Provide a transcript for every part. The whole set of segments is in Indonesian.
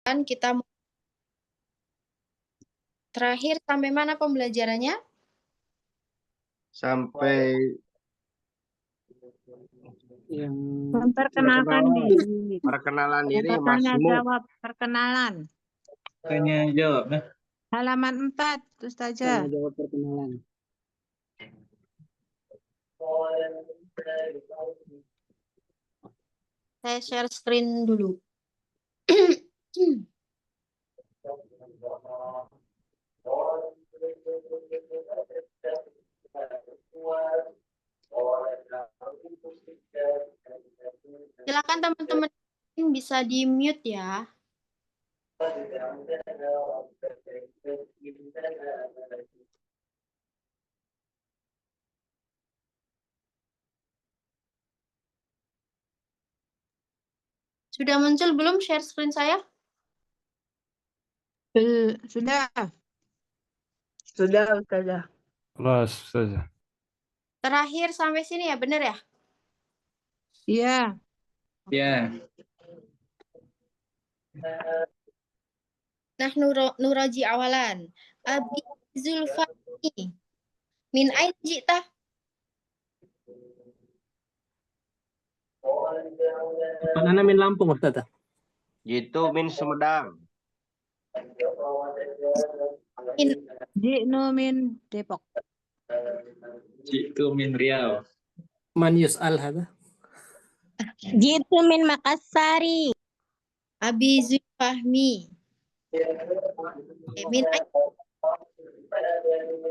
kita terakhir sampai mana pembelajarannya? Sampai yang Memperkenalkan diri. perkenalan diri Tanya masmuk. jawab perkenalan. tanya jawab nah. Halaman 4, Ustazah. Tanya jawab perkenalan. Saya share screen dulu. Silakan teman-teman bisa di mute ya. Sudah muncul belum share screen saya? Sudah. Sudah, Ustazah. Kelas saja. Terakhir sampai sini ya, benar ya? Iya. Ya. Nah, nuraji awalan. Abi Zulfani. Min ain jita? Mana min Lampung Ustazah? Gitu min Sumedang. Jiknu min Depok. Jitu min Riau. Man yus'al hada? Jitu min Makassari. Abi Zulfahmi. Min ain?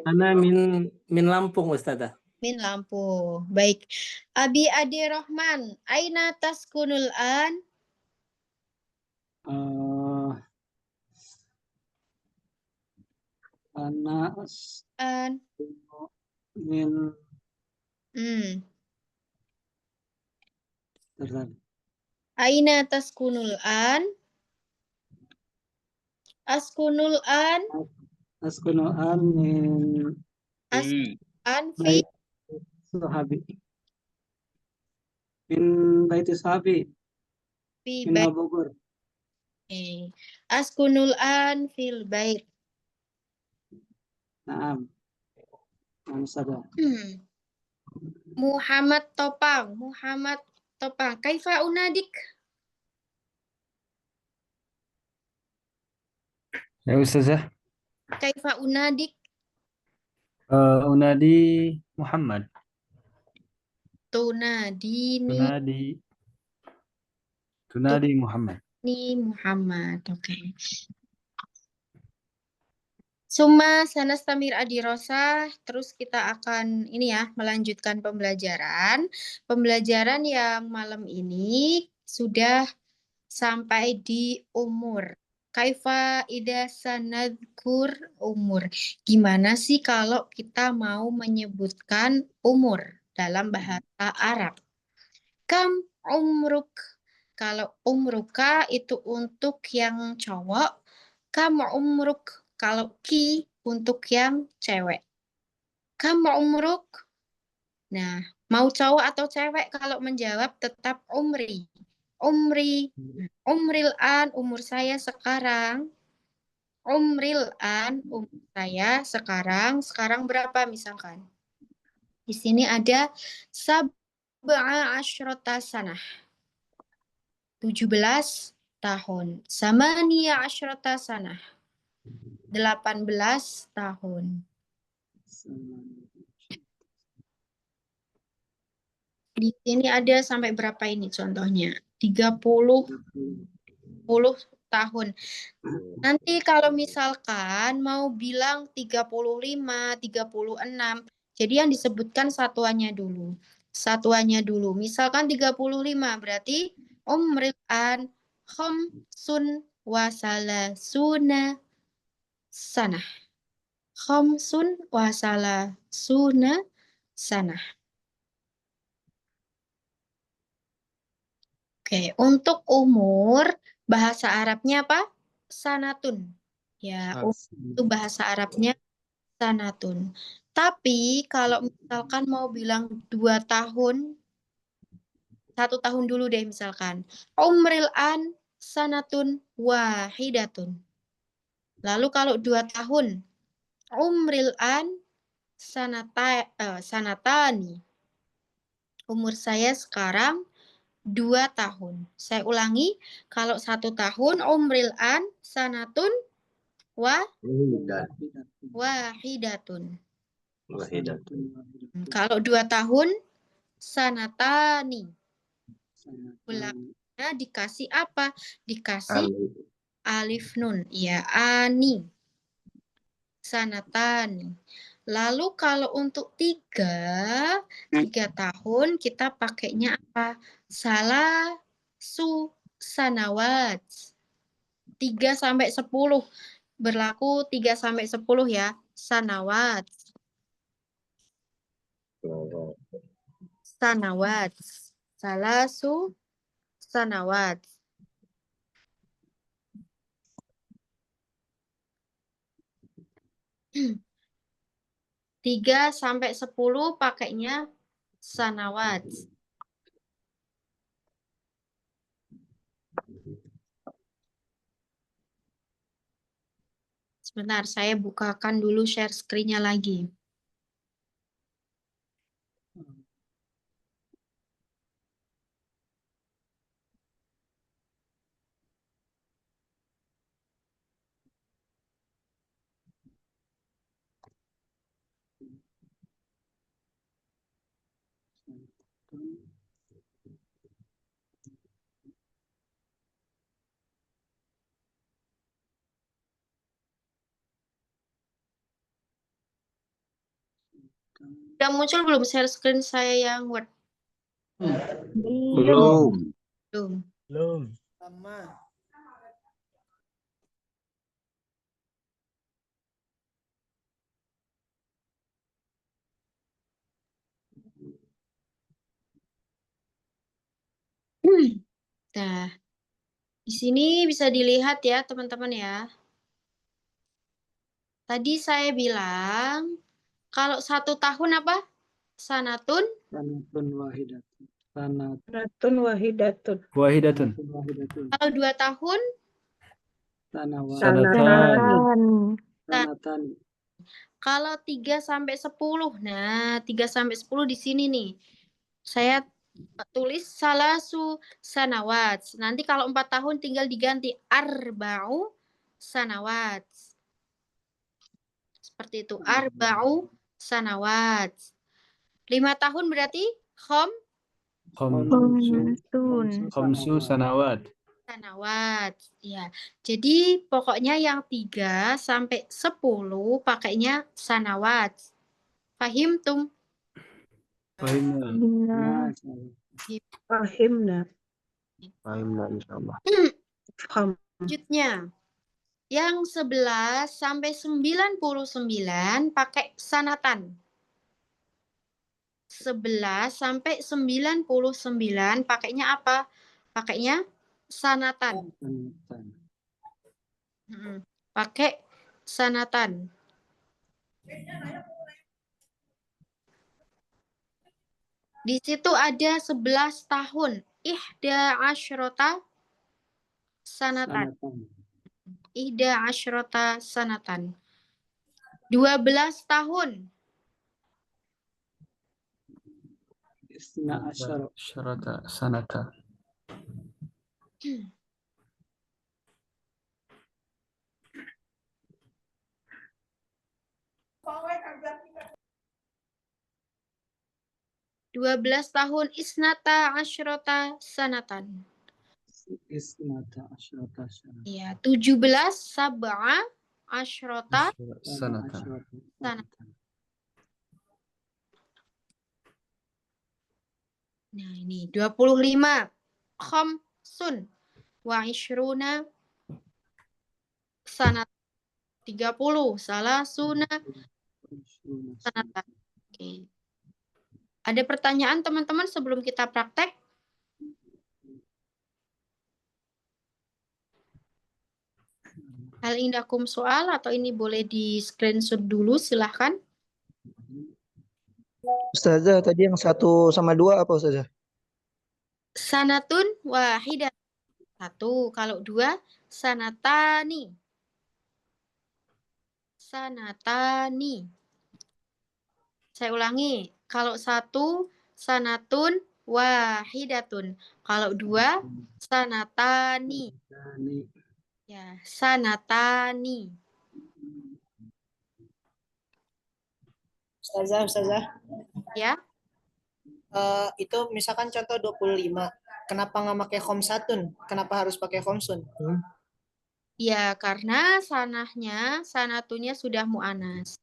Ana min Lampung Ustazah. Min Lampung. Baik. Abi Adi Rahman. Aina taskunul an? Ana An. min Aina taskunul an? Askunul an? askunu an min An fi? Sahabi. Min Baiti Sahabi. Fi Min bait. Bogor. Askunul an fil bait. Naam. Sada. Muhammad Topang. Muhammad Topang. Kaifa unadik? Ya Ustazah. Kaifa unadik? Unadi Muhammad. Tunadini. Tunadi Muhammad. Ini Muhammad. Oke. Summa sanastamir adirosa. Terus kita akan ini ya melanjutkan pembelajaran. Pembelajaran yang malam ini sudah sampai di umur. Kaifa ida sanadkur umur. Gimana sih kalau kita mau menyebutkan umur dalam bahasa Arab? Kam umruk. Kalau umruka itu untuk yang cowok. Kam umruk. Kalau ki untuk yang cewek. Kam umruk. Nah, mau cowok atau cewek kalau menjawab tetap umri. Umri. Umril an, umur saya sekarang. Umril an, umur saya sekarang. Sekarang berapa misalkan? Di sini ada sab'a asyrata sanah. 17 tahun. Samaniya asyrata sanah. 18 tahun. Di sini ada sampai berapa ini contohnya? 30 tahun. Nanti kalau misalkan mau bilang 35, 36, jadi yang disebutkan satuannya dulu. Satuannya dulu. Misalkan 35 berarti umri'an khamsun wasalasuna sanah. Khamsun wasalasuna sanah. Oke, untuk umur bahasa Arabnya apa? Sanatun. Ya, itu bahasa Arabnya sanatun. Tapi kalau misalkan mau bilang 2 tahun, 1 tahun dulu deh misalkan. Umril an sanatun wahidatun. Lalu kalau 2 tahun, umril an sanatani. Umur saya sekarang 2 tahun. Saya ulangi, kalau 1 tahun, umril an sanatun wahidatun. Wahidatun. Kalau 2 tahun, sanatani. Belakangnya dikasih apa? Dikasih alif nun. Ya, ani. Sanatani. Lalu kalau untuk 3 tahun kita pakainya apa? Salah su sanawat. 3 sampai 10. Berlaku 3 sampai 10 ya. Sanawat. Sanawat. Salasu sanawat. 3 sampai 10 pakainya sanawat. Sebentar, saya bukakan dulu share screen-nya lagi. Sudah muncul belum share screen saya yang Word? Belum. Belum. Nah, di sini bisa dilihat ya teman-teman ya. Tadi saya bilang kalau 1 tahun apa? Sanatun. Sanatun wahidatun. Sanatun wahidatun. Wahidatun. Wahidatun. Kalau 2 tahun, Sanawat. Sanatan. Sanatan. kalau 3 sampai 10. Nah, 3 sampai 10 di sini nih. Saya tulis salasu sanawat. Nanti kalau 4 tahun tinggal diganti arba'u sanawat. Seperti itu. Arba'u sanawat. 5 tahun berarti Khamsu sanawat. sanawat. Ya. Jadi pokoknya yang 3 sampai 10 pakainya sanawat. Fahimtum? Fahimna. Fahimna. Fahimna insyaallah. Faham. Selanjutnya, yang 11 sampai 99 pakai sanatan. 11 sampai 99 pakainya apa? Pakainya sanatan. Pakai sanatan. Di situ ada 11 tahun. Ihda asyrota sanatan. Ihda asyrota sanatan. 12 tahun. Isna asyara. Syarata sanata. Dua belas tahun isnata asyrota sanatan. Isnata asyarata sanatan. Ya, 17 sab'a asyrota Sanata. sanatan. Nah, ini 25 khamsun wa ishruna sanat 30 salasuna sanatan. Oke. Ada pertanyaan teman-teman sebelum kita praktek? Hal indakum soal atau ini boleh di screenshot dulu silahkan. Ustazah, tadi yang 1 sama 2 apa Ustazah? Sanatun wahidat. 1. Kalau 2, sanatani. Sanatani. Saya ulangi. Kalau 1, sanatun wahidatun. Kalau 2, sanatani. Tani. Ya, sanatani. Ustazah. Ya. Itu misalkan contoh 25. Kenapa nggak pakai khomsatun? Kenapa harus pakai khomsun? Ya, karena sanatunya sudah mu'anas.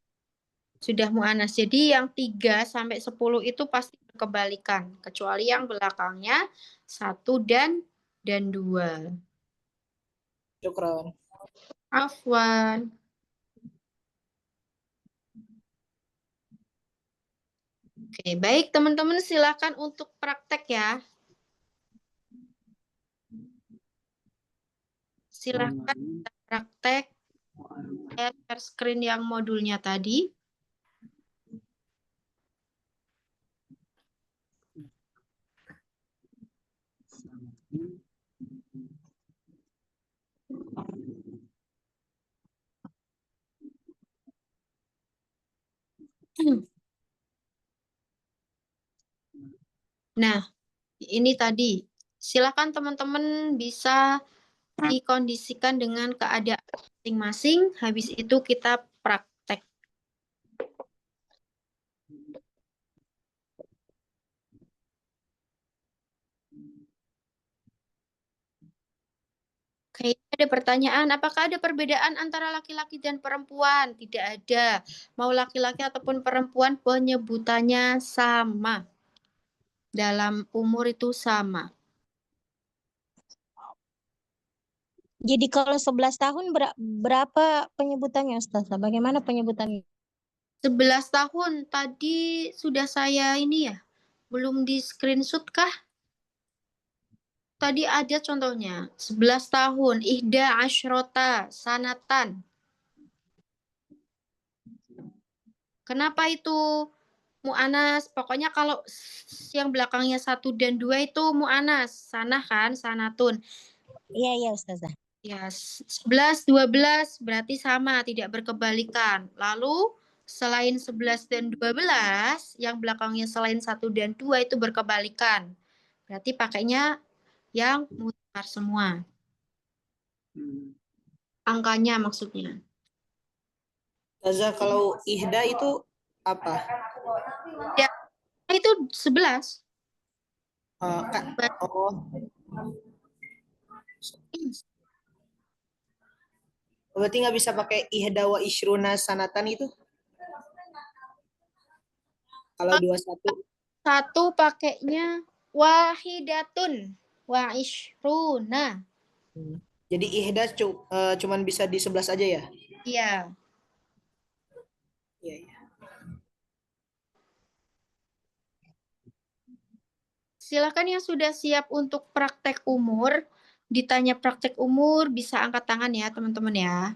Sudah mu'anas. Jadi yang 3 sampai 10 itu pasti berkebalikan. Kecuali yang belakangnya 1 dan 2. Syukron. Afwan. Oke, baik teman-teman, silakan untuk praktek ya. Silakan praktek share screen yang modulnya tadi. Nah, ini tadi. Silakan teman-teman bisa dikondisikan dengan keadaan masing-masing. Habis itu kita praktek. Oke, ada pertanyaan. Apakah ada perbedaan antara laki-laki dan perempuan? Tidak ada. Mau laki-laki ataupun perempuan, penyebutannya sama. Dalam umur itu sama. Jadi kalau 11 tahun berapa penyebutannya Ustazah? Bagaimana penyebutannya? 11 tahun. Tadi sudah saya ini ya. Belum di screenshot kah? Tadi ada contohnya. 11 tahun. Ihda asyrota sanatan. Kenapa itu mu'anas? Pokoknya kalau yang belakangnya 1 dan 2 itu mu'anas. Sanah kan? Sanatun. Iya Ustazah. Ya, 11, 12 berarti sama, tidak berkebalikan. Lalu selain 11 dan 12, yang belakangnya selain 1 dan 2 itu berkebalikan. Berarti pakainya yang mutar semua. Angkanya maksudnya. Ustazah, kalau ihda itu apa? Ya, itu 11. Oh. Berarti nggak bisa pakai ihda wa ishruna sanatan itu? Kalau 21. 1 pakainya wahidatun wa ishruna. Jadi ihda cuman bisa di 11 aja ya? Iya. Iya. Silakan yang sudah siap untuk praktek umur. Ditanya praktek umur, bisa angkat tangan ya teman-teman ya.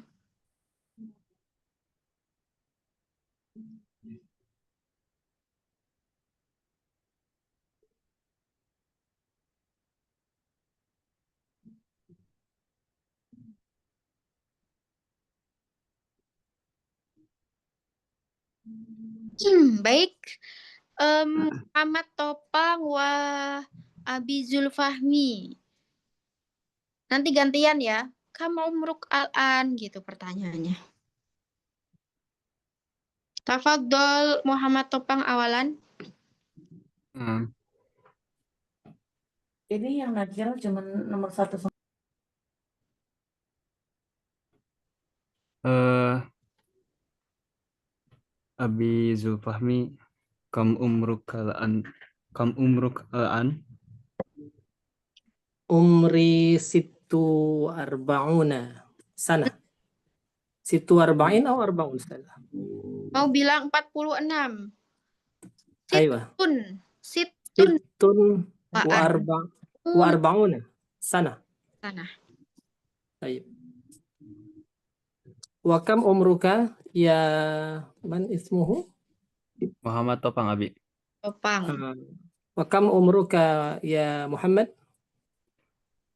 Baik. Muhammad Topang wa Abi Zulfahmi. Nanti gantian ya. Kamu umruk al-an gitu pertanyaannya. Tafadhol Muhammad Topang awalan. Jadi yang nakirah cuma nomor 1 sama. Abi Zulfahmi, kam umruk al-an? Umri situ arba'una sana. Situ arba'in atau arba'un sana? Mau bilang 46. Aywa. Situn. Situn wa arba'una sana. Sana. Baik. Wa kam umruka ya man ismuhu? Muhammad Topang Abi. Topang. Wa kam umruka ya Muhammad?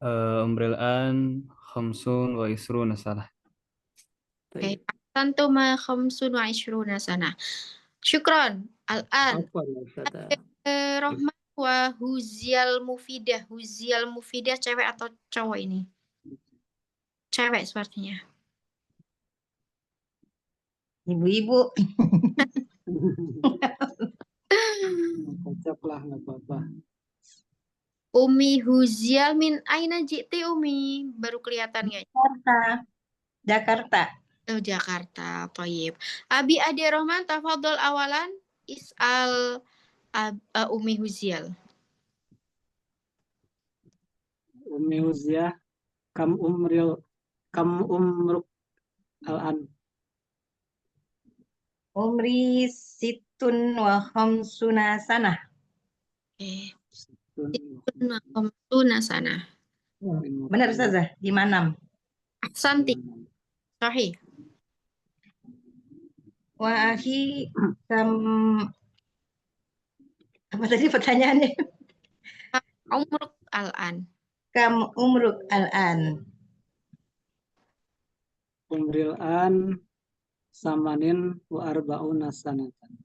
Umril an khamsun wa isruna sanah. Oke, طيب Santuma khamsun wa ishruna sana. Syukron. Al-an. عفوا يا أستاذة Rohman wa Huzial Mufidah. Huzial Mufidah cewek atau cowok ini? Cewek sepertinya. Ibu-ibu. kocak lah nggak apa-apa. Umi Huzial min aina jiti Umi? Baru kelihatan nggak? Jakarta. Jakarta. Oh, Jakarta. Thayyib. Abi Ade Rohman tafadhol awalan is'al Umi Huzial. Umi Uziah, kam umruk al-an. Umri situn wa khamsuna sanah. Oke. Khamsuna sana. Benar Ustazah, 56. Ahsanti. Sahih. Wa akhi kam apa tadi pertanyaannya? Umruk al-an. Kam umruk al-an. Umril an samanin wa arba'una sanatan.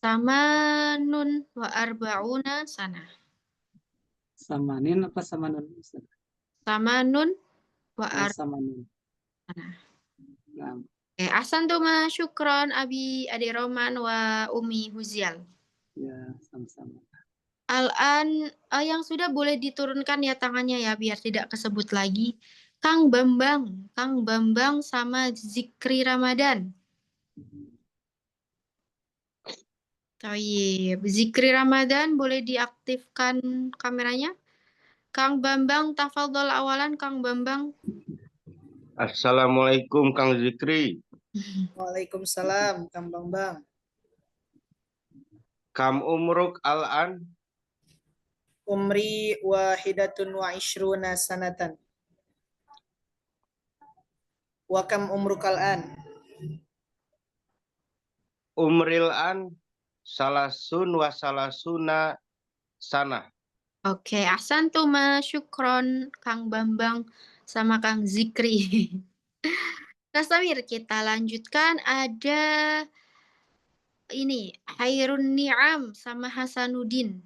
Samanun wa arba'una sana. Samanin apa samanun? Samanun wa Oh, samanin. arba'una. Nah, Oke, ahsantuma syukron Abi Ade Roman wa Umi Huzial. ya sama-sama. Al-an yang sudah boleh diturunkan ya tangannya ya biar tidak kesebut lagi. Kang Bambang sama Zikri Ramadan. Thayyib. Zikri Ramadan boleh diaktifkan kameranya? Kang Bambang tafadhol awalan Kang Bambang. Assalamualaikum Kang Zikri. Waalaikumsalam, Kang Bambang. Kam umruk al-an? Umri wahidatun wa ishruna sanatan. Wa kam umrukal an? Umril an salasun wa salasuna sanah. Oke, ahsantuma syukron Kang Bambang sama Kang Zikri. Nah, Samir, kita lanjutkan ada ini Hairun Ni'am sama Hasanuddin.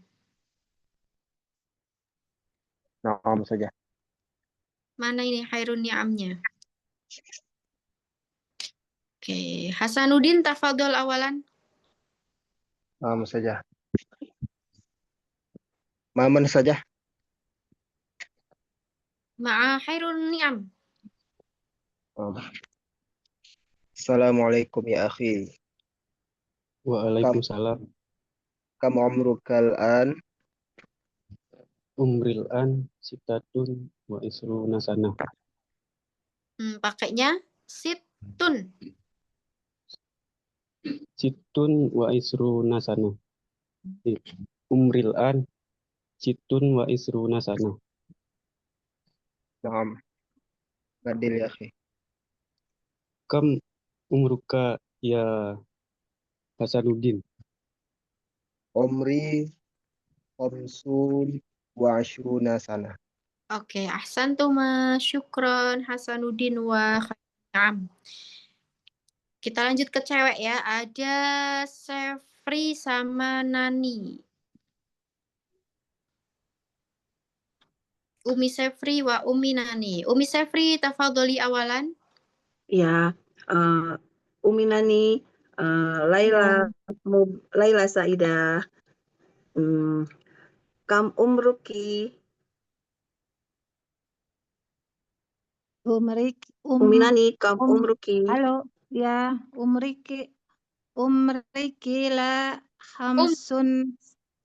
Naam saja. Mana ini Hairun Ni'amnya? Oke, Hasanuddin tafadhol awalan. Naam saja. Maman saja. Ma'a Hairun Ni'am. Assalamualaikum ya akhi. Waalaikumsalam. Kam umrukal an? Umril an sitatun wa isruna sanah. Pakainya situn. Situn wa isruna sanah. Umril an situn wa isruna sanah. Naam. Badil ya akhi. Kam umruka ya Hasanuddin? Umri khamsun wa ashruna sanah. Oke, ahsantuma syukron Hasanuddin wa Ni'am. Kita lanjut ke cewek ya. Ada Sefri sama Nani. Umi Sefri wa Umi Nani. Umi Sefri tafadholi awalan. Ya, Umi Nani, Laila Saidah, kam umruki, Umi Nani, kam umruki. Halo, ya, umriki la khamsun.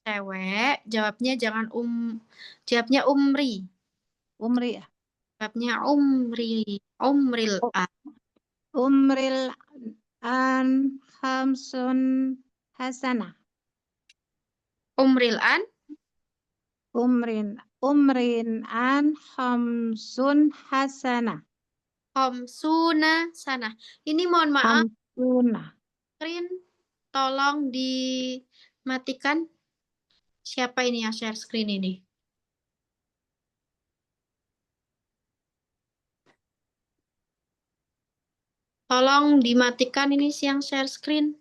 Cewek, jawabnya jangan jawabnya umri. Umri ya. Jawabnya umri. Umril an. Umril an khamsun hasanah. Umril an. Umrin an khamsun hasanah. Khamsuna sana. Ini mohon maaf, Khamsuna. screen tolong dimatikan. Siapa ini yang share screen ini? Tolong dimatikan ini yang share screen.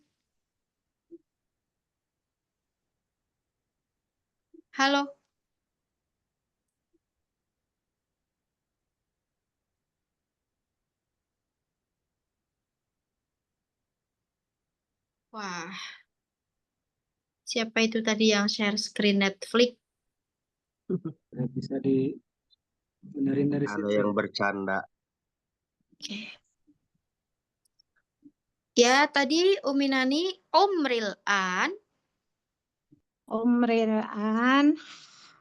Halo. Wah. Siapa itu tadi yang share screen Netflix? Bisa dibenerin dari Ada situ. yang bercanda. Oke. Ya, tadi Uminani Umril An. Umril an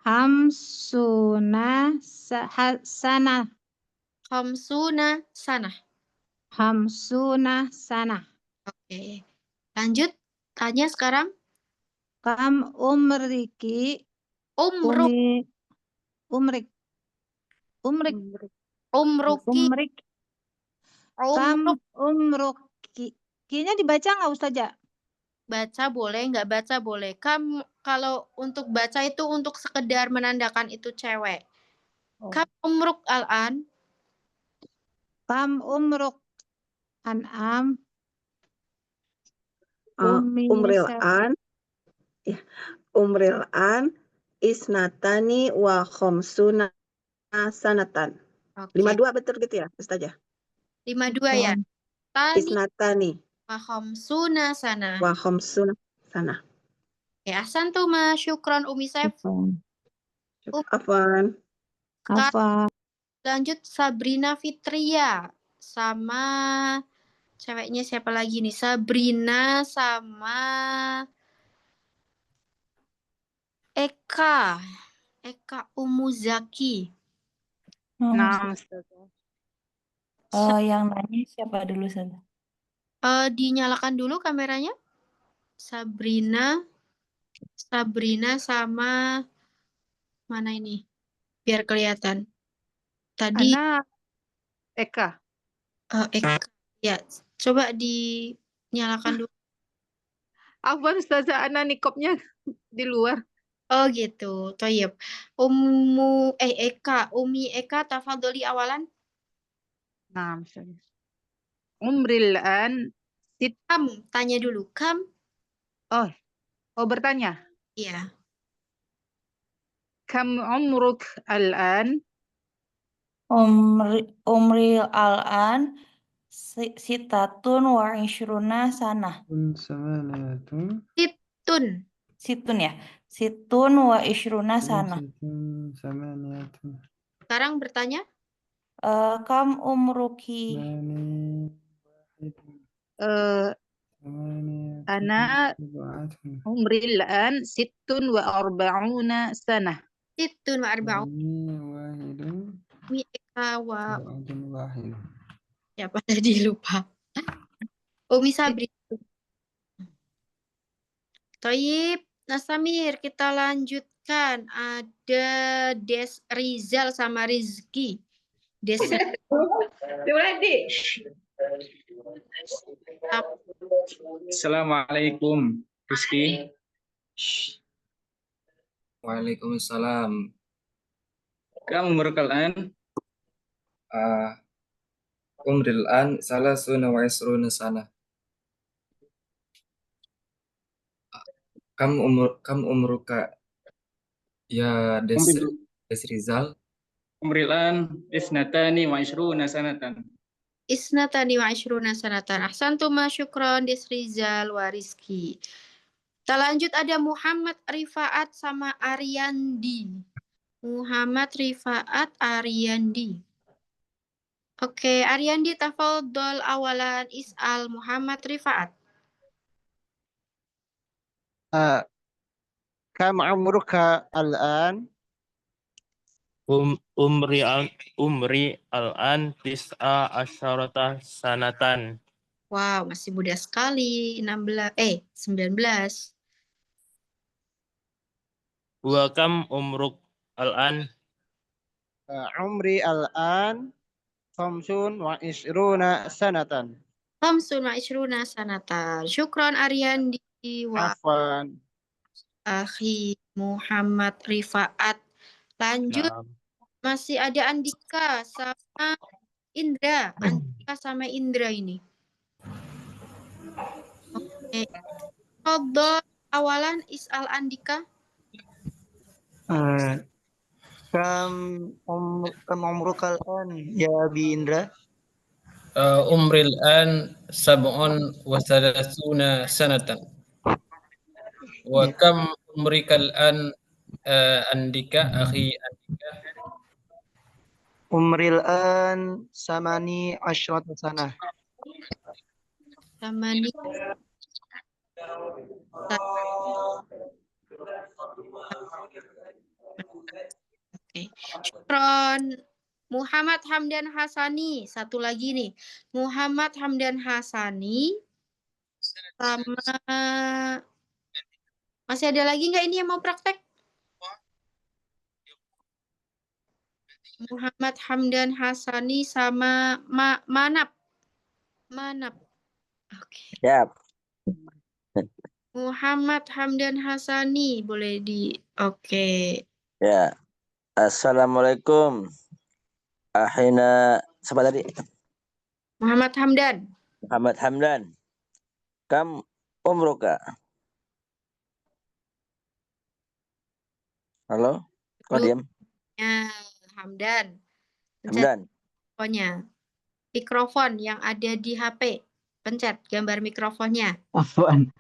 hamsuna sana. Khamsuna sana. Hamsuna sana. Oke. Lanjut. Tanya sekarang. Kam umriki. Umruk. Umrik. Umrik. Umruki. Umrik. Kam umruki. Ki-nya dibaca nggak Ustazah? Baca boleh, nggak baca boleh. Kalau untuk baca itu untuk sekedar menandakan itu cewek. Kam umruk al-an. Kam umruk an'am. Umril an. Ya. Umril an isnatani wa khomsuna sanatan. 52 betul gitu ya, Ustazah? 52 ya. Tani Isnatani wa khamsuna sana. wa khomsuna sana. Ya, Santuma, syukron Umi Saif. Afwan. Lanjut Sabrina Fitria sama ceweknya siapa lagi nih? Sabrina sama Eka Umuzaki. Nah, yang nanya siapa dulu Ustazah? Dinyalakan dulu kameranya. Sabrina sama mana ini? Biar kelihatan. Tadi Eka. Eka. Ya, coba dinyalakan dulu. Afwan Ustazah, Ana nikopnya di luar. Oh gitu. Toyib. Umi Eka tafadholi awalan. Nah, misalnya. Umril an Kam, tanya dulu. Kam. Oh bertanya. Iya. Kam umruk al-an? Umri al-an sitatun wa ishruna sana. Samaniyatun. Situn ya. Situn wa ishruna sana. Samaniyatun. Sekarang bertanya. Kam umruki? Ana umril an sittun wa arba'una sana. Sittun wa arba'un. Mi Eka wa siapa tadi lupa. Umi Sabri. Toyib, Nasamir, kita lanjutkan. Ada Des Rizal sama Rizky. Assalamualaikum, Rizky. Waalaikumsalam. Kamu umurkan Umril an salasuna wa isruna sana. Kam umruka ya Des Rizal. Umrilan isnatani wa ishruna sanatan. Isnatani wa ishruna sanatan. Ahsantuma syukron Des Rizal wa Rizky. Kita lanjut, ada Muhammad Rifaat sama Ariandi. Muhammad Rifaat Ariandi. Oke, Ariandi tafadhol awalan is'al Muhammad Rifaat. Kam umruka al-an? Umri al-an tis'a asyarata sanatan. Wow, masih muda sekali. 19. Wa kam umruk al-an? Umri al-an khamsun wa isruna sanatan. Khamsun wa ishruna sanatan. Syukron Ariandi wa Afwan. akhi Muhammad Rifaat. Lanjut. Masih ada Andika sama Indra. Andika sama Indra ini. Fadol awalan is'al Andika. Kam umrukal an ya Abi Indra? عمري الآن 37 سنة. وكم عمرك الآن أندika أخي أندika? Umril an samani asyrata sanah. Samani. Oke. Syukron. Muhammad Hamdan Hasani. Satu lagi nih. Muhammad Hamdan Hasani sama masih ada lagi nggak ini yang mau praktek? Muhammad Hamdan Hasani sama Manap. Manap. Oke. Siap. Muhammad Hamdan Hasani boleh di oke. Ya. Assalamualaikum. Ahina siapa tadi? Muhammad Hamdan. Muhammad Hamdan. Kam umruka? Halo? Kok diam? Ya, Hamdan. Hamdan. Mikrofonnya. Mikrofon yang ada di HP. Pencet gambar mikrofonnya. Afwan.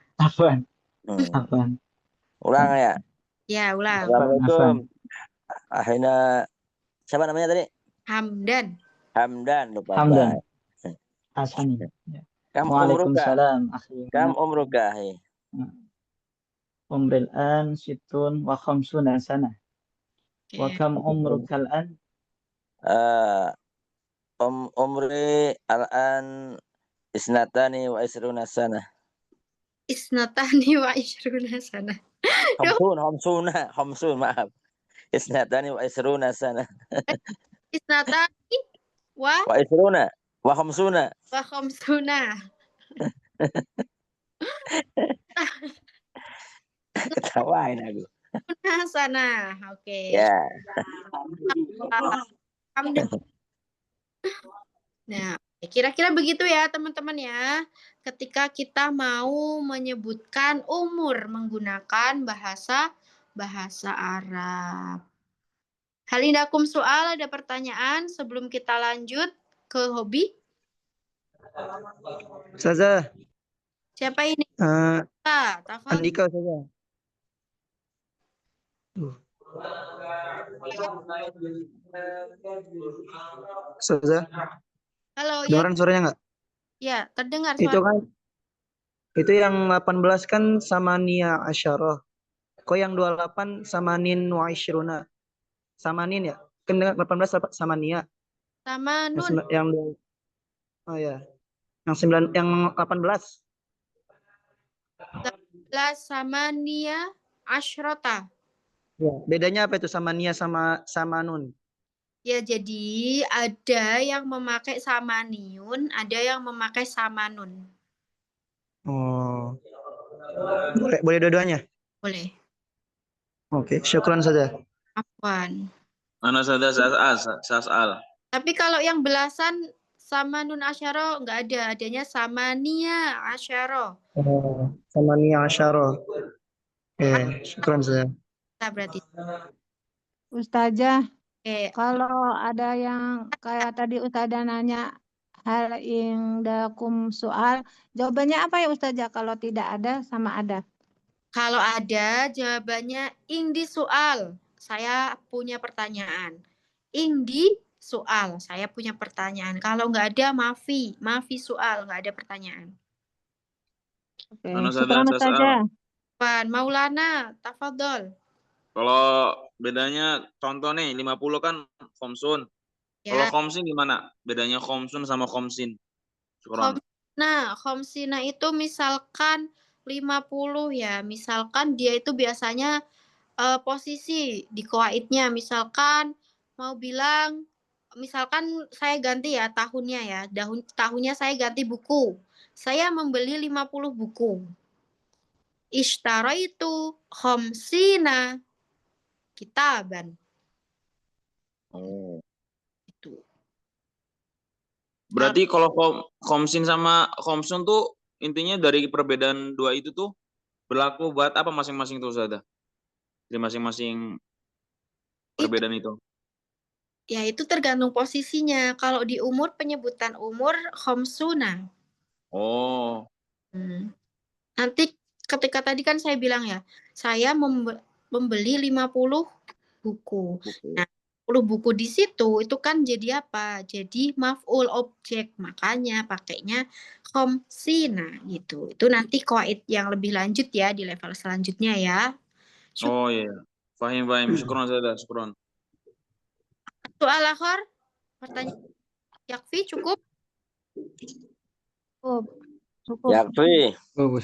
Ulang ya? Ya, ulang. Assalamualaikum. Ahina siapa namanya tadi? Hamdan. Hamdan. Lupa. Hamdan. Hasani. Kam umruka? Waalaikumsalam akhi. Kam umruka? Umril an situn wa khamsuna sana. Wa kam umrukal an? Umri al-an isnatani wa isruna sana. Isnatani wa isruna sana. Khamsun, maaf. Isnatani wa isruna sana. Isnatani wa isruna wa khamsuna. Wa khamsuna. Ketawain aku. Sana. Oke. Ya. Nah, kira-kira begitu ya teman-teman ya. Ketika kita mau menyebutkan umur menggunakan bahasa Arab. Hal indakum soal, ada pertanyaan sebelum kita lanjut ke hobi? Ustazah. Siapa ini? Tafadhol. Andika Ustazah. Ustazah. Halo, Dengaran suaranya nggak? Ya, terdengar Itu suara. kan itu yang 18 kan samania asyarah. Kok yang 28 samanin wa isyruna? Samanin ya? Kan 18 samania. Sama nun. Oh ya. Yang 18. 18 samania asyrota. Ya, bedanya apa itu samania sama nun? Ya, jadi ada yang memakai samaniun, ada yang memakai samanun. Oh. Boleh dua-duanya? Boleh. Oke, syukran saja. Afwan. Mana saja sasal. Tapi kalau yang belasan samanun asyaro nggak ada, adanya samania asyaro. Oh, samania asyara. Syukran saja. Berarti. Ustazah, kalau ada yang kayak tadi Ustazah nanya hal indakum soal, jawabannya apa ya Ustazah kalau tidak ada sama ada? Kalau ada, jawabannya indi soal. Saya punya pertanyaan. Indi soal. Saya punya pertanyaan. Kalau nggak ada, maafi soal. Nggak ada pertanyaan. Oke, syukran Ustazah. Maulana, tafadhol. Kalau bedanya contoh nih 50 kan khomsun. Ya. Kalau khomsin gimana? Bedanya khomsun sama khomsin. Khomsina itu misalkan 50 ya. Misalkan dia itu biasanya posisi di qawaidnya. Misalkan mau bilang, misalkan saya ganti ya tahunnya ya. Tahunnya saya ganti buku. Saya membeli 50 buku. Ishtaraitu khomsina kitaban. Oh. Itu. Berarti kalau khomsin sama khomsun tuh intinya dari perbedaan dua itu tuh berlaku buat apa masing-masing tuh Ustazah? Di masing-masing perbedaan itu. Ya itu tergantung posisinya. Kalau di umur, penyebutan umur khamsuna. Oh. Nanti ketika tadi kan saya bilang ya, saya membeli 50 buku. Nah, 10 buku di situ itu kan jadi apa? Jadi maf'ul objek. Makanya pakainya khamsina gitu. Itu nanti qaid yang lebih lanjut ya di level selanjutnya ya. Oh iya. Fahim. Syukron Ustazah, syukron. Soal akhir, pertanyaan Yakfi cukup? Cukup. Yakfi. Cukup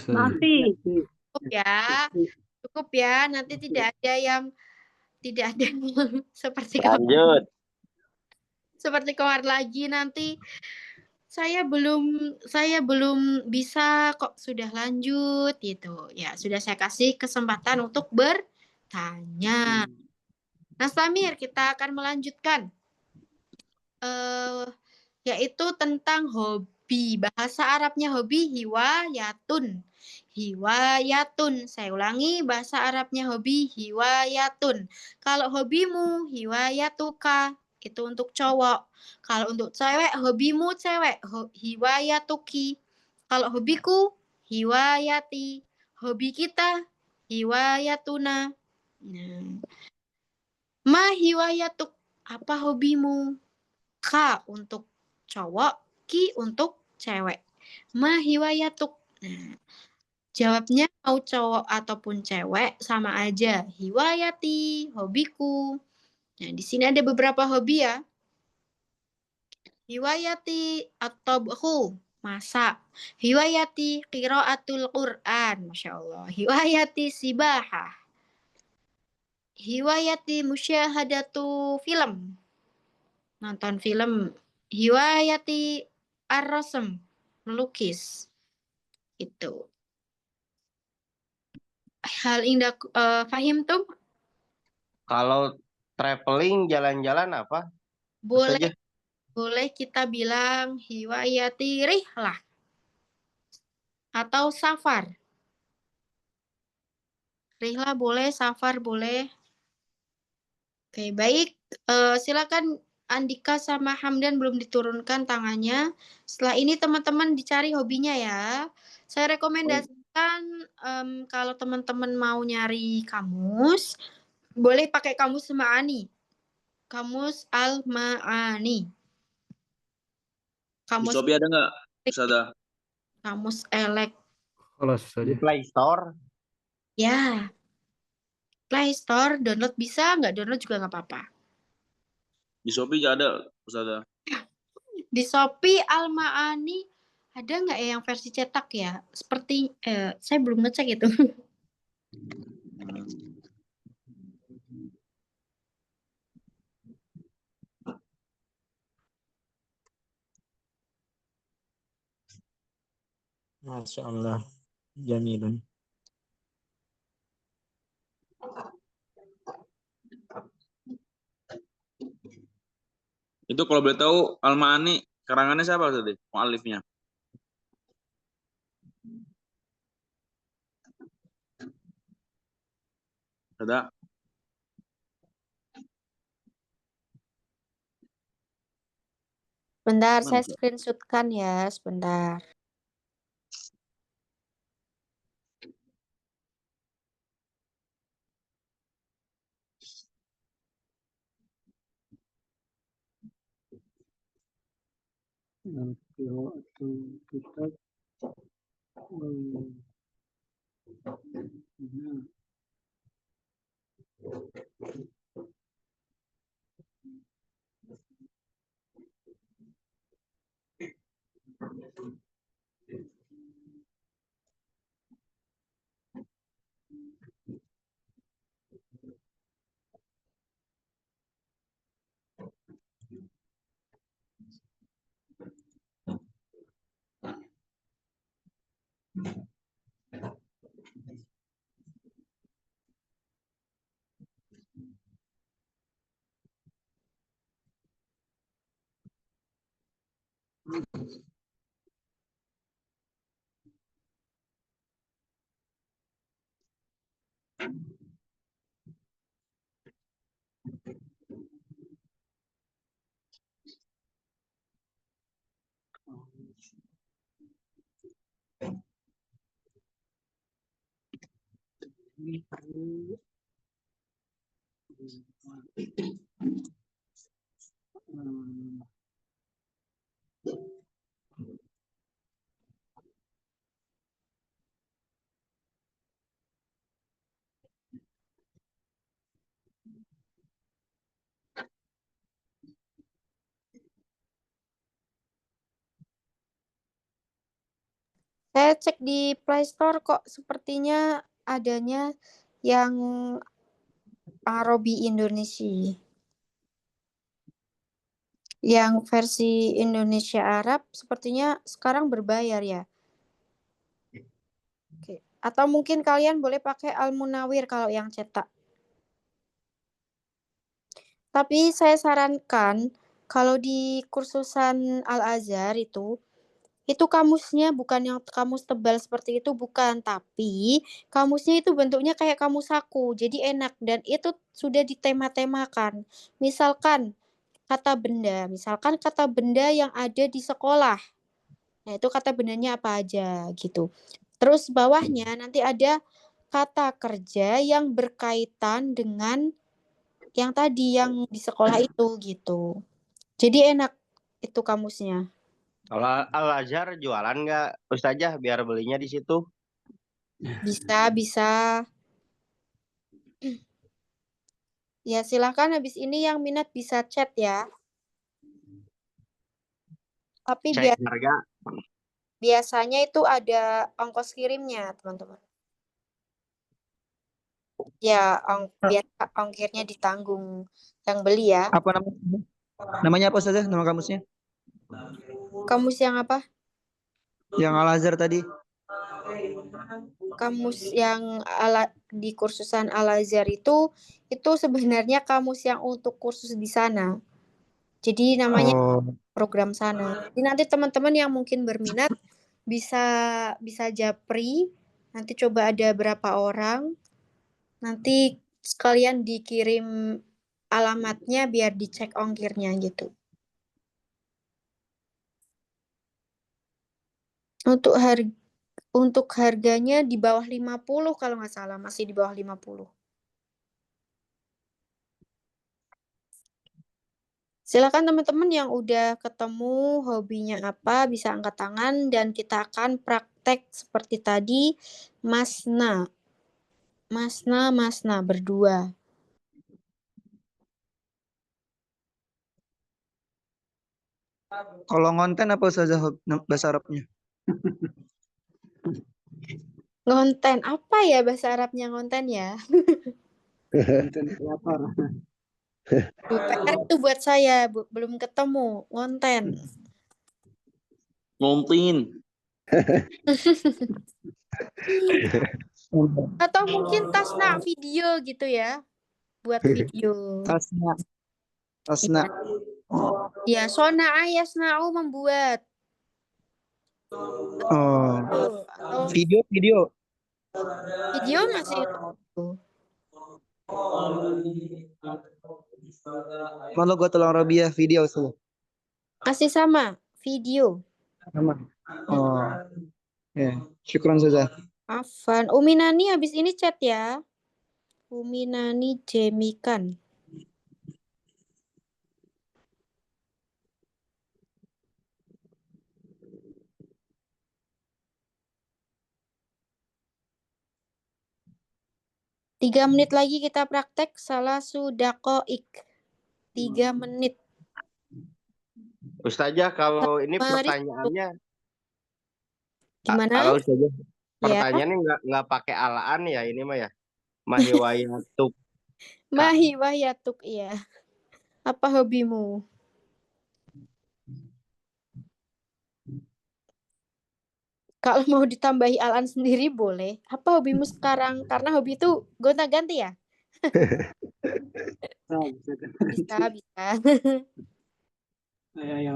ya. Cukup ya. Nanti tidak ada yang seperti Lanjut. seperti kemarin lagi nanti saya belum bisa kok sudah lanjut gitu. Ya, sudah saya kasih kesempatan untuk bertanya. Nah, Samir, kita akan melanjutkan yaitu tentang hobi. Bahasa Arabnya hobi hiwayatun. Hiwayatun. Saya ulangi, bahasa Arabnya hobi hiwayatun. Kalau hobimu hiwayatuka, itu untuk cowok. Kalau untuk cewek, hobimu cewek, hiwayatuki. Kalau hobiku, hiwayati. Hobi kita, hiwayatuna. Nah. Ma hiwayatuk, apa hobimu? Ka untuk cowok, ki untuk cewek. Ma hiwayatuk. Nah, jawabnya mau cowok ataupun cewek sama aja. Hiwayati, hobiku. Nah, di sini ada beberapa hobi ya. Hiwayati at-tabkhu, masak. Hiwayati qiraatul Qur'an, Masya Allah. Hiwayati sibahah. Hiwayati musyahadatu film. Nonton film. Hiwayati ar-rasm, melukis. Itu. Hal indah fahim tuh? Kalau traveling jalan-jalan apa? Boleh kita bilang hiwayati rihlah atau safar. Rihlah boleh, safar boleh. Oke, baik. Silakan Andika sama Hamdan belum diturunkan tangannya. Setelah ini teman-teman dicari hobinya ya. Saya rekomendasikan kalau teman-teman mau nyari kamus, boleh pakai kamus Ma'ani. Kamus Al-Ma'ani. Di Shopee ada nggak? Ustazah? Kamus elek. Di Play Store. Ya. Play Store, download bisa, nggak download juga nggak apa-apa. Di Shopee ada, Ustazah. Di Shopee Al-Ma'ani ada nggak ya yang versi cetak ya? Seperti saya belum ngecek itu. Masya Allah. Jamilun. Itu kalau boleh tahu Al-Ma'ani karangannya siapa Ustaz? Mu'alifnya. Ada? Sebentar, saya screenshotkan ya, sebentar. Saya cek di Play Store kok sepertinya adanya yang Arabi Indonesia. Yang versi Indonesia Arab sepertinya sekarang berbayar ya. Oke. Atau mungkin kalian boleh pakai Al-Munawir kalau yang cetak. Tapi saya sarankan kalau di kursusan Al-Azhar itu kamusnya bukan yang kamus tebal seperti itu, bukan. Tapi kamusnya itu bentuknya kayak kamus saku, jadi enak. Dan itu sudah ditema-temakan. Misalkan kata benda yang ada di sekolah. Nah, itu kata bendanya apa aja gitu. Terus bawahnya nanti ada kata kerja yang berkaitan dengan yang tadi yang di sekolah itu gitu. Jadi enak itu kamusnya. Kalau Al-Azhar jualan nggak Ustazah biar belinya di situ? Bisa. Ya, silahkan habis ini yang minat bisa chat ya. Tapi Cek harga. biasanya itu ada ongkos kirimnya, teman-teman. Ya, biasa ongkirnya ditanggung yang beli ya. Apa namanya? Namanya apa saja nama kamusnya? Kamus yang apa? Yang Al-Azhar tadi. Kamus yang di kursusan Al-Azhar itu sebenarnya kamus yang untuk kursus di sana. Jadi namanya program sana. Jadi nanti teman-teman yang mungkin berminat bisa japri. Nanti coba ada berapa orang. Nanti sekalian dikirim alamatnya biar dicek ongkirnya gitu. Untuk harganya di bawah 50 kalau nggak salah, masih di bawah 50. Silakan teman-teman yang udah ketemu hobinya apa, bisa angkat tangan dan kita akan praktek seperti tadi, masna berdua. Kalau ngonten apa saja bahasa Arabnya? Ngonten, apa ya bahasa Arabnya ngonten ya? PR itu buat saya, belum ketemu, ngonten. Ngontin. Atau mungkin tasna video gitu ya, buat video. Tasna. Ya, sona'a yasna'u membuat. Video. Video masih itu. Malu gue tolong Robiah video tuh. Masih sama, video. Sama. Ya, syukran saja. Afan, Uminani habis ini chat ya. Uminani Jemikan. Tiga menit lagi kita praktek salah sudakoik. 3 menit. Ustazah kalau ini pertanyaannya gimana? Kalau Ustazah pertanyaannya nggak pakai alaan ya ini mah ya. Mahiwayatuk. Mahiwayatuk iya. Apa hobimu? Kalau mau ditambahi alaan sendiri boleh. Apa hobimu sekarang? Karena hobi itu gonta-ganti ya? Bisa. Ya.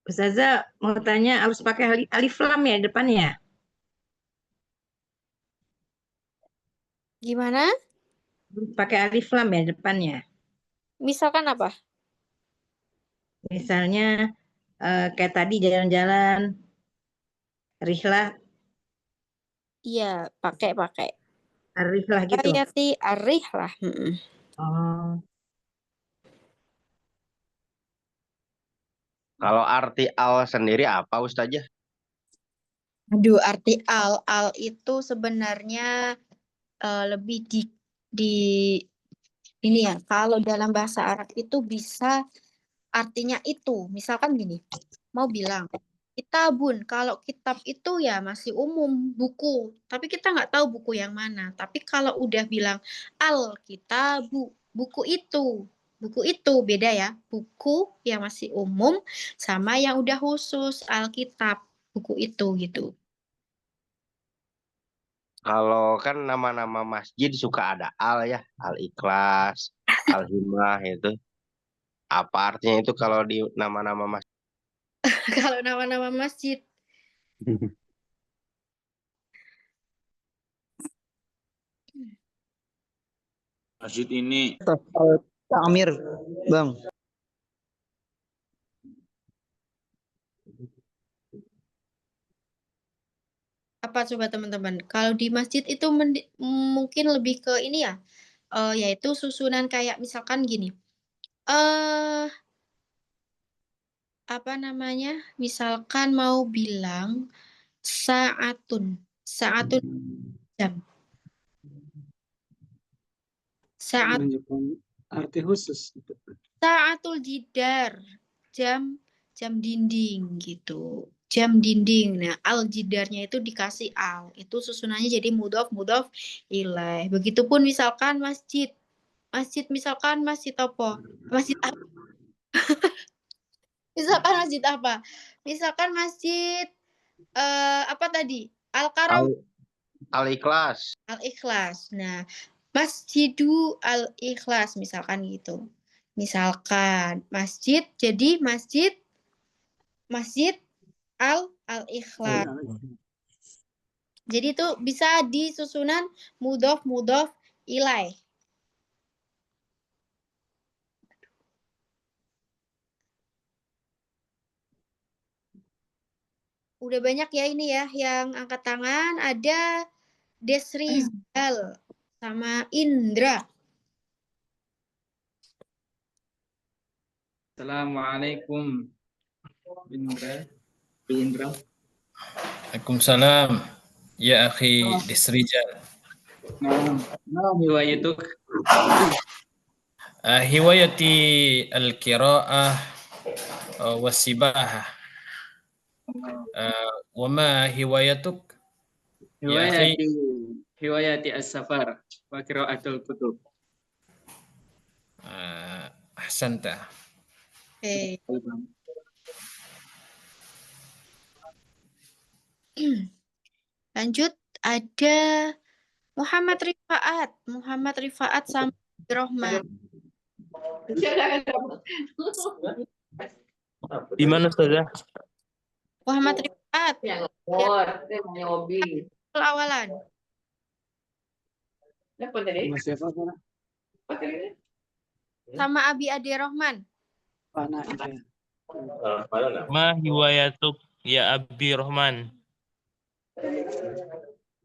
Ustazah mau tanya harus pakai alif lam ya depannya? Gimana? Pakai alif lam ya depannya. Misalkan apa? Misalnya kayak tadi jalan-jalan, rihlah, Iya, pakai. rihlah gitu. Ayati arih lah. Oh. Kalau arti al sendiri apa Ustazah? Aduh, arti al itu sebenarnya lebih di ini ya. Kalau dalam bahasa Arab itu bisa artinya itu. Misalkan gini, mau bilang kitabun. Kalau kitab itu ya masih umum, buku. Tapi kita nggak tahu buku yang mana. Tapi kalau udah bilang al kitabu, buku itu. Buku itu beda ya. Buku yang masih umum sama yang udah khusus Alkitab. Buku itu gitu. Kalau kan nama-nama masjid suka ada al ya, Al-Ikhlas, Al-Himmah itu. Apa artinya itu kalau di nama-nama masjid? Kalau nama-nama masjid. Masjid ini. Amir, Bang. Apa coba teman-teman? Kalau di masjid itu mungkin lebih ke ini ya, yaitu susunan kayak misalkan gini, apa namanya? Misalkan mau bilang saatun jam. Saat Menunjukkan arti khusus. saatul jidar, jam dinding gitu. Jam dinding. Nah, al jidarnya itu dikasih al. Itu susunannya jadi mudhof ilaih. Begitupun misalkan masjid. Misalkan masjid apa? Masjid apa? Misalkan masjid apa? Misalkan masjid apa tadi? Al-Karam. Al-Ikhlas. Al-Ikhlas. Nah, Masjidu Al-Ikhlas misalkan gitu. Misalkan masjid jadi masjid Al-Ikhlas. Jadi itu bisa disusunan mudhof ilaih. Udah banyak ya ini ya yang angkat tangan. Ada Desrizal sama Indra. Assalamualaikum. Indra. Waalaikumsalam. Ya akhi Desrijal. Nah, hiwayatuk. Hiwayati al-qira'ah wasibahah. Wama hiwayatuk? Ya akhi. Hiwayati as-safar wa qiraatul kutub. Ahsanta. Lanjut, ada Muhammad Rifaat sama Rohman. Di mana Ustazah? Muhammad Rifaat. Awalan. Sama Abi Ade Rohman. Ma hiwayatuk ya Abi Rohman.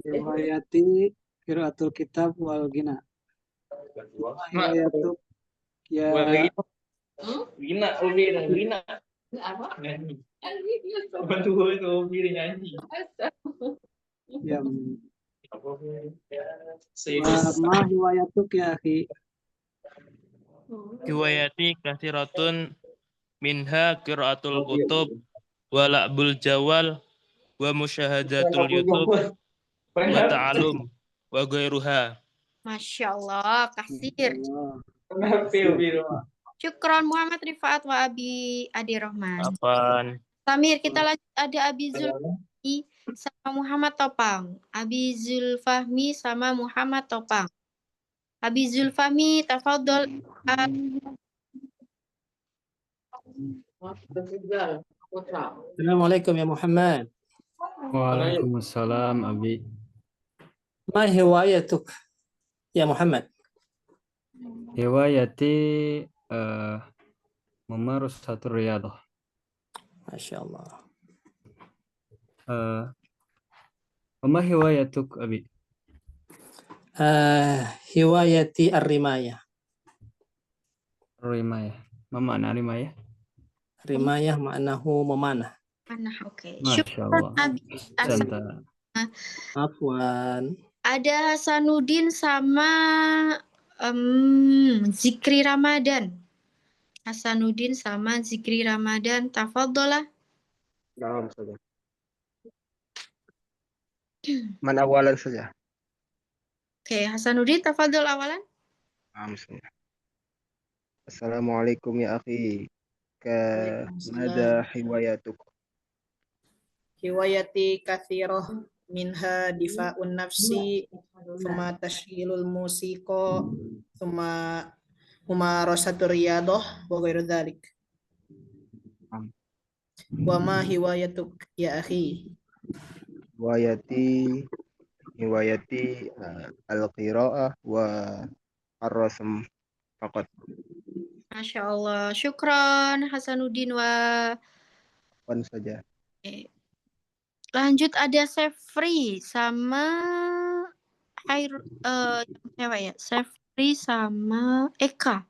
Riwayati qiraatul kitab wal gina. Riwayatuk ya Gina. Apa? Ya. Ma riwayatuk ya akhi. Hiwayati kathiratun minha qiraatul kutub wa la'bul jawal wa musyahadatul YouTube wa ta'alum wa ghairuha. Masya Allah, kasir. Syukron Muhammad Rifaat wa Abi Ade Rohman. Apaan? Samir, kita lanjut ada Abi Zulfahmi sama Muhammad Topang. Abi Zulfahmi sama Muhammad Topang. Abi Zulfahmi, tafadhol. Assalamualaikum ya Muhammad. Waalaikumsalam Abi. Ma hiwayatuk ya Muhammad? Hiwayati mamarosatul riyadah. Masya Allah. Wama hiwayatuk Abi? Hiwayati ar-rimayah. Rimayah. Ma makna rimayah? Rimayah maknahu memanah. Panah, oke. Masya Allah. Santa. Afwan. Ada Hasanuddin sama Zikri Ramadan. Hasanuddin sama Zikri Ramadan. Tafadholah. Dalam saja. Mana awalan saja? Oke, Hasanuddin, tafadhol awalan. Bismillah. Assalamualaikum ya akhi. Mada hiwayatuk? Hiwayati kathirah minha difa'un nafsi thumma tashghilul musiqa thumma mumarasatur riyadah wa ghairu dzalik. Wa ma hiwayatuk ya akhi? Hiwayati al-qira'ah wa ar-rasm faqat. Masya Allah. Syukron Hasanuddin wa. Saja. Lanjut ada Sefri sama siapa ya? Sefri sama Eka.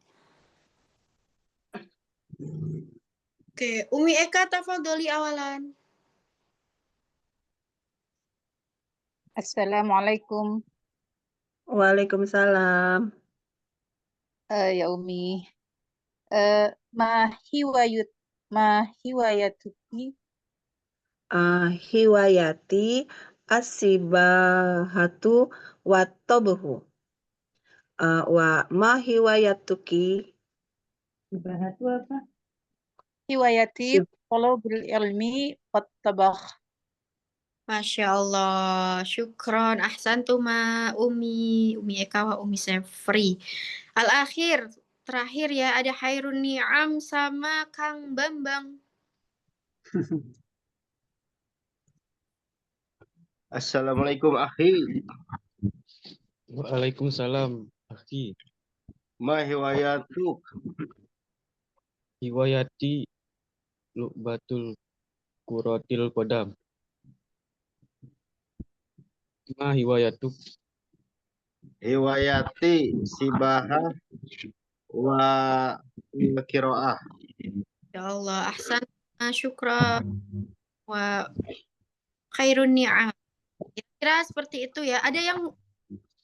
Oke, Umi Eka tafadholi awalan. Assalamualaikum. Waalaikumsalam. Ya Umi. Ma hiwayatuki? Hiwayati asibahatu wattabuhu. Wa ma hiwayatuki? Hibahatu apa? Hiwayati talabul ilmi wattabakh. Masya Allah, syukron, ahsantuma Umi Eka wa Umi Sefri. Al-akhir, terakhir ya, ada Hairun Ni'am sama Kang Bambang. Assalamualaikum akhi. Waalaikumsalam akhi. Ma hiwayatuk? Hiwayati lu'batul kuratil qadam. Ma hiwayatuk? Hiwayati sibaha wa qiraah. Ya Allah, ahsan, syukran wa khairun ni'am. Kira-kira seperti itu ya. Ada yang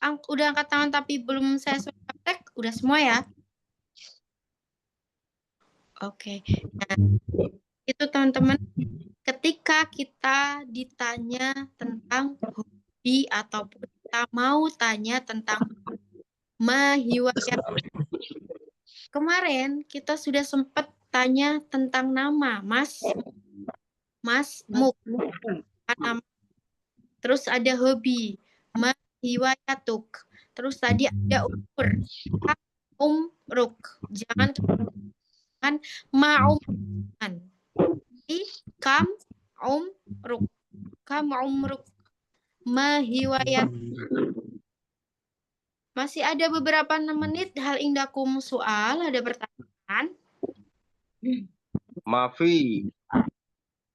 udah angkat tangan tapi belum saya suruh praktek, udah semua ya? Oke. Nah, itu teman-teman, ketika kita ditanya tentang hobi ataupun kita mau tanya tentang mahiwayat. Kemarin kita sudah sempat tanya tentang nama, Mas Muk. Terus ada hobi, mahiwayatuk. Terus tadi ada umruk. Jangan ma'umran. Kam umruk. Mahiwayat. Masih ada beberapa menit. Hal indakum soal. Ada pertanyaan? Mafi.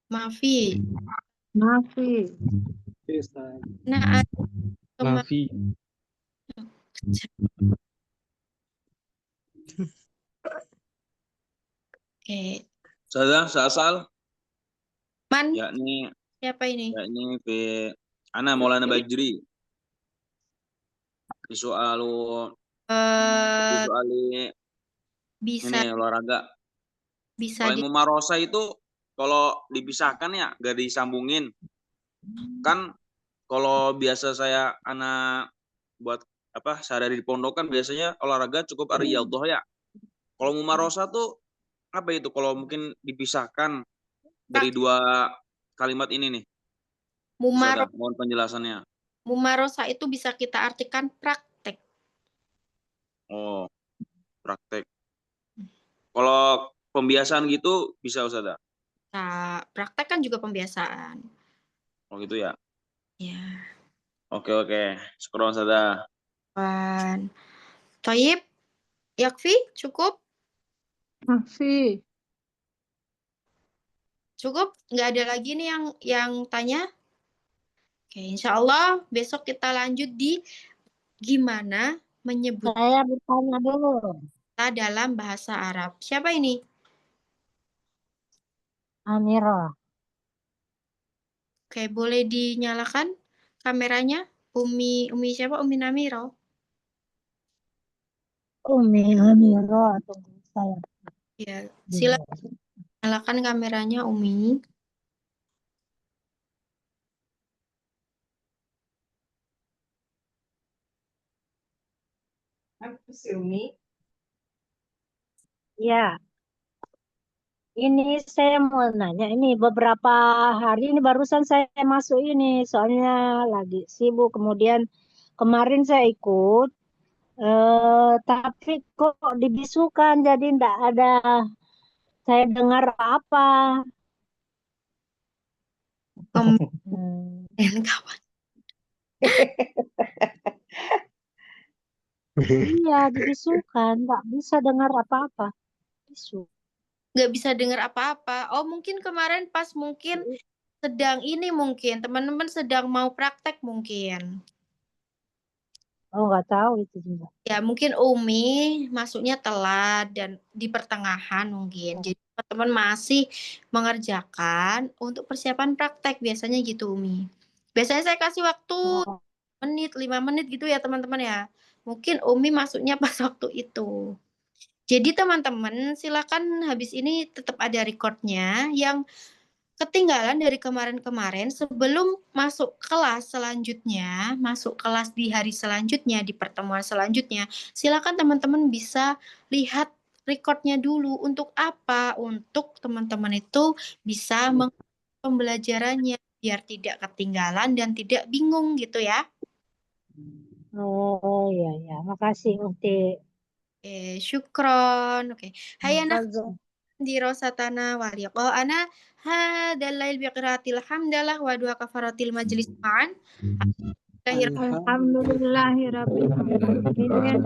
Nah, Mafi. Oke. Sasal. Man. Yakni. Siapa ini? Yakni Ana Maulana Bajri. Bisa. Ini olahraga. Bisa. Kalau mumarosa itu kalau dipisahkan ya gak disambungin. Kan kalau biasa anak buat sehari di pondok kan biasanya olahraga cukup riyadhah ya. Kalau mumarosa tuh apa itu kalau mungkin dipisahkan dari dua kalimat ini nih? Mohon penjelasannya. Mumarosa itu bisa kita artikan praktek. Oh, praktek. Kalau pembiasaan gitu bisa Ustazah? Praktek kan juga pembiasaan. Oh gitu ya. Ya. Oke. Syukron Ustazah. Toyib, Yakfi, cukup? Yakfi. Cukup? Nggak ada lagi nih yang tanya? Oke, insya Allah besok kita lanjut di gimana menyebut Saya bertanya dulu. dalam bahasa Arab. Siapa ini? Amira. Oke, boleh dinyalakan kameranya? Umi siapa? Umi Namiro. Umi Amira. Tunggu saya. Ya, silakan nyalakan kameranya Umi. Apa sih Umi? Ya. Ini saya mau nanya, ini beberapa hari ini barusan saya masuk ini, soalnya lagi sibuk. Kemudian kemarin saya ikut, tapi kok dibisukan, jadi enggak ada saya dengar apa. Kawan. Iya, dibisukan, nggak bisa dengar apa-apa. Bisu. Nggak bisa dengar apa-apa. Oh, mungkin kemarin pas mungkin sedang ini mungkin teman-teman sedang mau praktek mungkin. Oh, nggak tahu itu juga. Ya, mungkin Umi masuknya telat dan di pertengahan mungkin. Jadi teman-teman masih mengerjakan untuk persiapan praktek biasanya gitu Umi. Biasanya saya kasih waktu 5 menit gitu ya teman-teman ya. Mungkin Umi masuknya pas waktu itu. Jadi teman-teman silakan habis ini tetap ada recordnya yang ketinggalan dari kemarin-kemarin sebelum masuk kelas selanjutnya, masuk kelas di hari selanjutnya, di pertemuan selanjutnya, silakan teman-teman bisa lihat recordnya dulu. Untuk apa? Untuk teman-teman itu bisa pembelajarannya biar tidak ketinggalan dan tidak bingung gitu ya. Oh iya, makasih Ukti. Syukron. Oke. Hayana di Rosatana waliqo ana hadzal lail biqiraatil hamdalah wa dua kafaratil majlis ma'an. Alhamdulillahirabbil alamin.